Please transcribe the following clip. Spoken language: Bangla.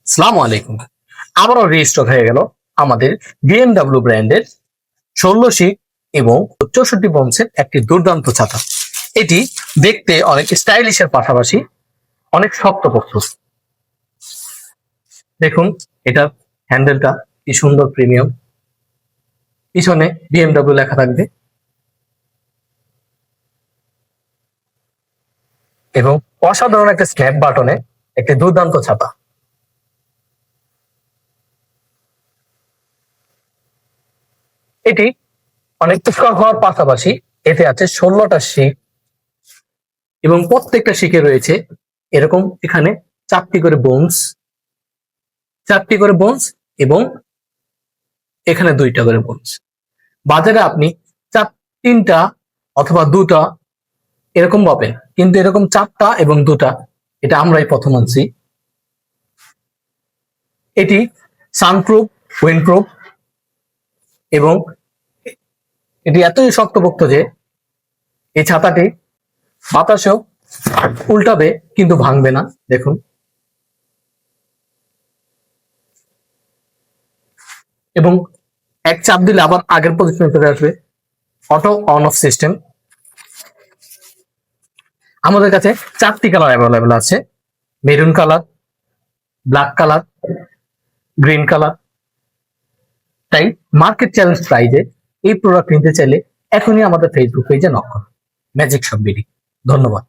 আসসালামু আলাইকুম। আবারও রিস্টক হয়ে গেল আমাদের বিএমডব্লিউ ব্র্যান্ডের 16 সিট এবং 64 পঞ্চের একটি দুর্দান্ত ছাতা। এটি দেখতে অনেক স্টাইলিশের পাশাপাশি অনেক শক্তপোক্ত। দেখুন এটার হ্যান্ডেলটা কি সুন্দর প্রিমিয়াম, পিছনে বিএমডব্লিউ লেখা থাকবে এবং অসাধারণ একটা স্ন্যাপ বাটনে একটি দুর্দান্ত ছাতা। এটি অনেক পুষ্কর হওয়ার পাশাপাশি এতে আছে 16টা শিক এবং প্রত্যেকটা শিকে রয়েছে এরকম এখানে চারটি করে বোনস এবং এখানে 2টা করে বোনস। বাজারে আপনি তিনটা অথবা 2টা এরকম পাবেন, কিন্তু এরকম 4টা এবং 2টা এটা আমরাই প্রথম আনছি। এটি সানপ্রুফ, উইন্ডপ্রুফ এবং এটি এতই শক্তপোক্ত যে এই ছাতাটি বাতাসেও উল্টাবে কিন্তু ভাঙবে না। দেখুন এবং এক চাপ দিলে আবার আগের পজিশনে চলে আসবে। Auto on of system. আমাদের কাছে 4টি কালার অ্যাভেলেবেল আছে, maroon colour, black colour, green colour. তাই মার্কেট চ্যালেঞ্জ প্রাইজে এই প্রোডাক্ট নিতে চাইলে এখনই আমাদের ফেসবুক পেজে নক করুন, ম্যাজিক শপ বিডি। ধন্যবাদ।